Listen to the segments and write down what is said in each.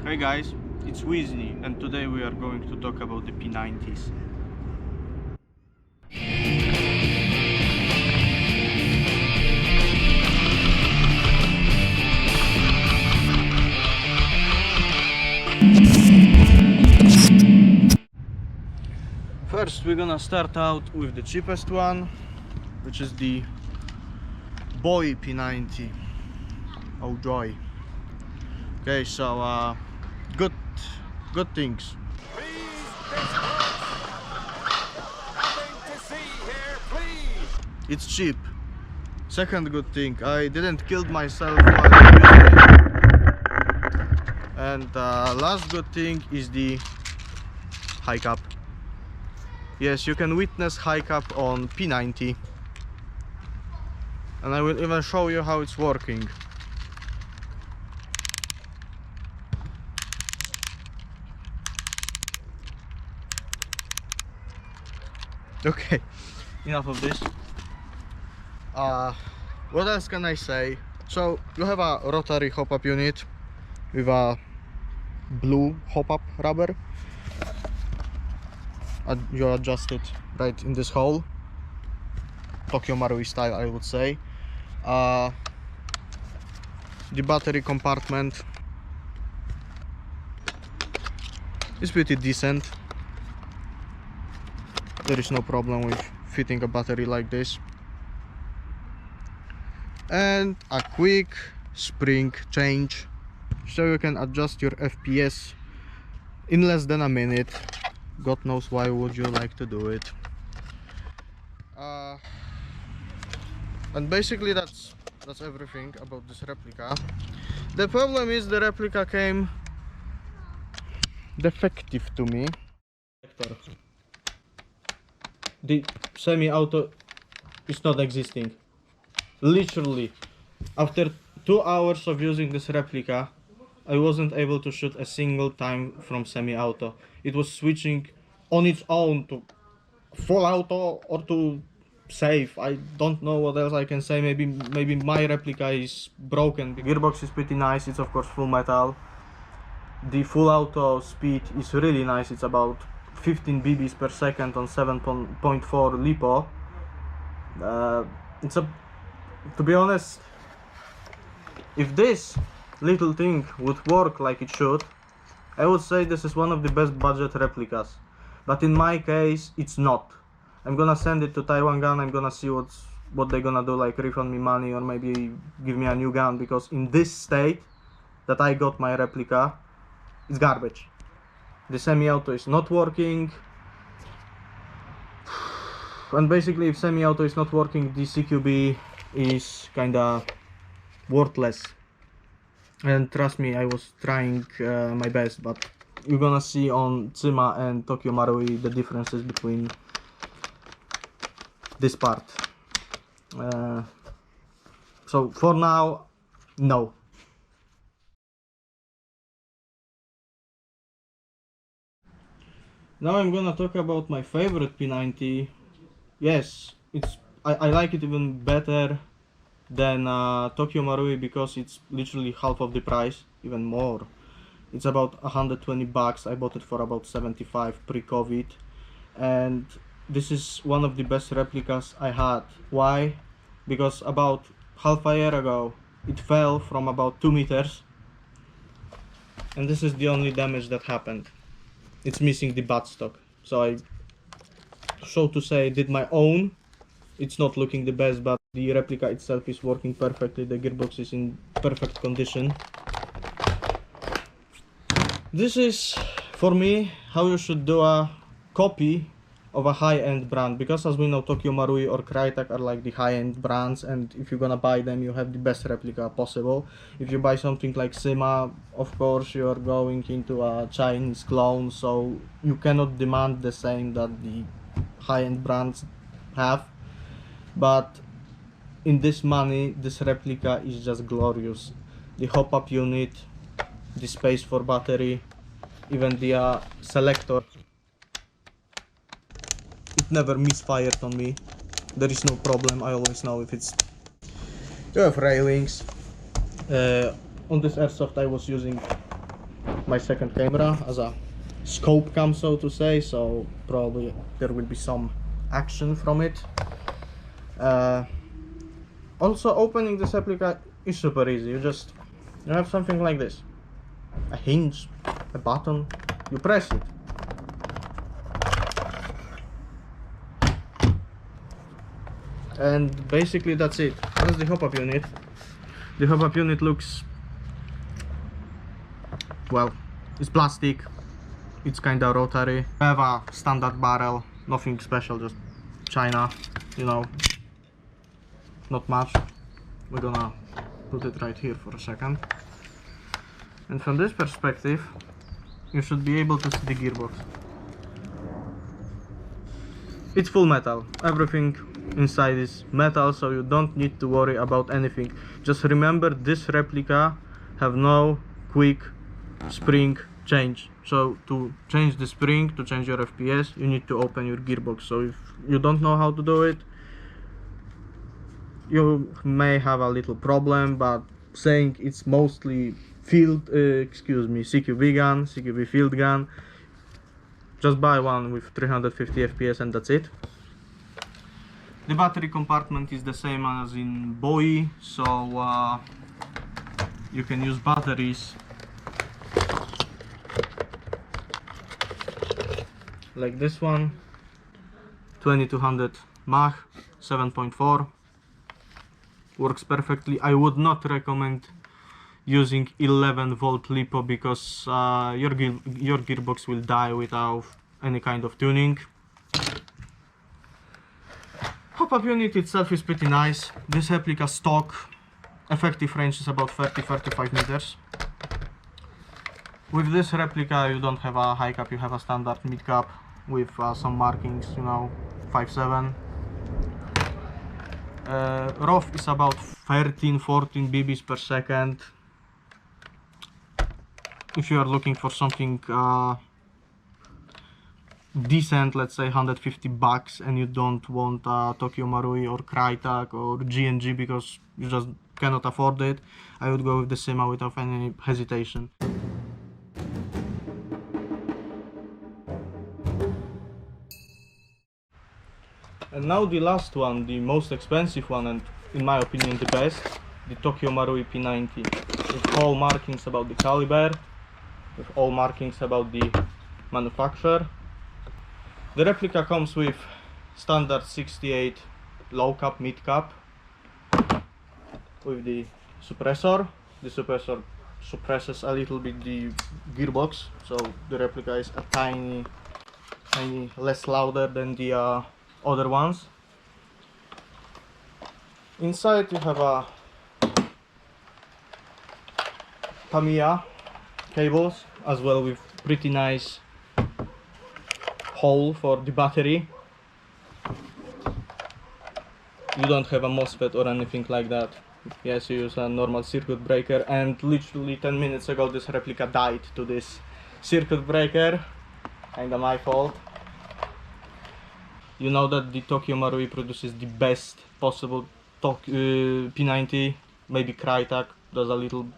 Hey guys, it's Weasley and today we are going to talk about the P90s. First we're gonna start out with the cheapest one, which is the Boy P90. Oh joy. Okay, so good things. It's cheap. Second good thing, I didn't kill myself while using it. And last good thing is the high cap. Yes, you can witness high cap on P90. And I will even show you how it's working. Okay, enough of this. What else can I say? So you have a rotary hop-up unit with a blue hop-up rubber. You adjust it right in this hole, Tokio Marui style, I would say. The battery compartment is pretty decent. There is no problem with fitting a battery like this. And a quick spring change, so you can adjust your FPS in less than a minute. God knows why would you like to do it. And basically that's everything about this replica. The problem is the replica came defective to me. The semi-auto is not existing. Literally, after 2 hours of using this replica, I wasn't able to shoot a single time from semi-auto. It was switching on its own to full auto or to safe. I don't know what else I can say. Maybe my replica is broken. The gearbox is pretty nice. It's of course full metal. The full auto speed is really nice. It's about 15 bbs per second on 7.4 LiPo. To be honest, if this little thing would work like it should, I would say this is one of the best budget replicas. But in my case, it's not. I'm gonna send it to Taiwan Gun. I'm gonna see what they're gonna do, like refund me money or maybe give me a new gun, because in this state that I got my replica, it's garbage. The semi-auto is not working. And basically, if semi-auto is not working, the CQB is kinda worthless. And trust me, I was trying my best, but you're gonna see on Cyma and Tokio Marui the differences between this part. So for now, no. Now I'm gonna talk about my favorite P90. Yes, I like it even better than Tokio Marui because it's literally half of the price, even more. It's about 120 bucks. I bought it for about 75 pre-COVID, and this is one of the best replicas I had. Why? Because about half a year ago it fell from about 2 meters, and this is the only damage that happened. It's missing the buttstock, so I, so to say, did my own. It's not looking the best, but the replica itself is working perfectly. The gearbox is in perfect condition. This is, for me, how you should do a copy of a high-end brand, because as we know, Tokio Marui or Crytek are like the high-end brands, and if you're gonna buy them, you have the best replica possible. If you buy something like Cyma, of course you're going into a Chinese clone, so you cannot demand the same that the high-end brands have. But in this money, this replica is just glorious. The hop-up unit, the space for battery, even the selector, it never misfired on me. There is no problem. I always know if it's... You have railings. On this Airsoft I was using my second camera as a scope cam, so to say, so probably there will be some action from it. Also, opening this replica is super easy. You have something like this, a hinge, a button, you press it. And basically that's it. That's the hop-up unit. The hop-up unit looks, well, it's plastic, it's kinda rotary. I have a standard barrel, nothing special, just China, you know, not much. We're gonna put it right here for a second. And from this perspective, you should be able to see the gearbox. It's full metal, everything inside is metal, so you don't need to worry about anything. Just remember, this replica have no quick spring change. So to change the spring, to change your FPS, you need to open your gearbox. So if you don't know how to do it, you may have a little problem, but saying it's mostly CQB gun, CQB field gun, just buy one with 350 FPS and that's it. The battery compartment is the same as in Bowie, so you can use batteries like this one, 2200 mAh, 7.4, works perfectly. I would not recommend using 11 volt LiPo because your gearbox will die without any kind of tuning. Hop-up unit itself is pretty nice. This replica stock effective range is about 30-35 meters. With this replica you don't have a high cap, you have a standard mid cap with some markings, you know, 5.7. ROF is about 13-14 bbs per second. If you are looking for something decent, let's say $150, and you don't want Tokio Marui or Crytek or G&G because you just cannot afford it, I would go with the Cyma without any hesitation. And now the last one, the most expensive one, and in my opinion the best, the Tokio Marui P90, with all markings about the caliber, with all markings about the manufacturer. The replica comes with standard 68 low cap, mid cap, with the suppressor. The suppressor suppresses a little bit the gearbox, so the replica is a tiny less louder than the other ones. Inside you have a Tamiya cables, as well with pretty nice hole for the battery. You don't have a MOSFET or anything like that. Yes, you use a normal circuit breaker, and literally 10 minutes ago this replica died to this circuit breaker. Kinda my fault. You know that the Tokio Marui produces the best possible P90, maybe Crytek does a little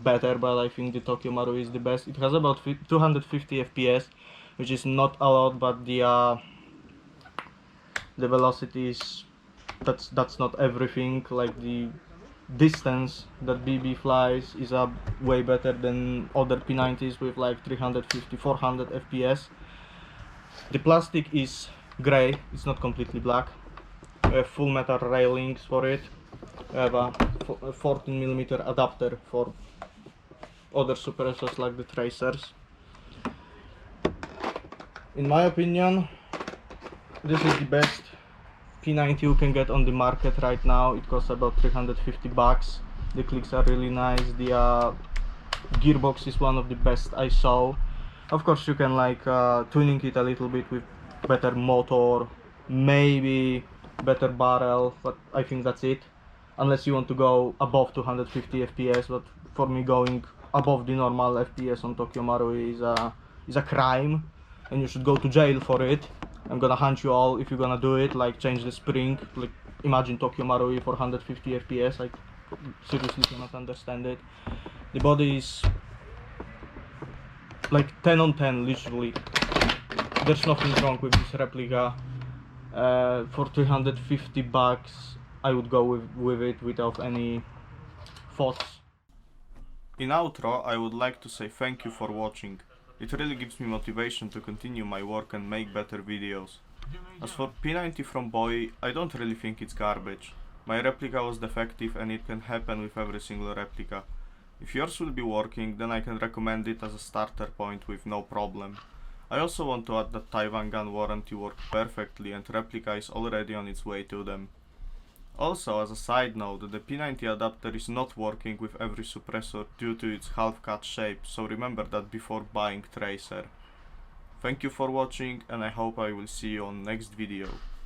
better, but I think the Tokio Marui is the best. It has about 250 FPS, which is not a lot, but the velocity is, that's not everything. Like the distance that BB flies is way better than other P90s with like 350-400 FPS. The plastic is grey, it's not completely black. We have full metal railings for it. We have a 14mm adapter for other suppressors like the tracers. In my opinion, this is the best P90 you can get on the market right now. It costs about $350. The clicks are really nice. The gearbox is one of the best I saw. Of course you can like tuning it a little bit with better motor, maybe better barrel, but I think that's it, unless you want to go above 250 FPS. But for me, going above the normal FPS on Tokio Marui is a crime, and you should go to jail for it. I'm gonna hunt you all if you're gonna do it, like change the spring. Like imagine Tokio Marui for 150 FPS, I seriously cannot understand it. The body is like 10 on 10, literally. There's nothing wrong with this replica. For 350 bucks, I would go with it without any thoughts. In outro, I would like to say thank you for watching. It really gives me motivation to continue my work and make better videos. As for P90 from Boy, I don't really think it's garbage. My replica was defective and it can happen with every single replica. If yours will be working, then I can recommend it as a starter point with no problem. I also want to add that Taiwan gun warranty worked perfectly and replica is already on its way to them. Also, as a side note, the P90 adapter is not working with every suppressor due to its half-cut shape, so remember that before buying tracer. Thank you for watching and I hope I will see you on next video.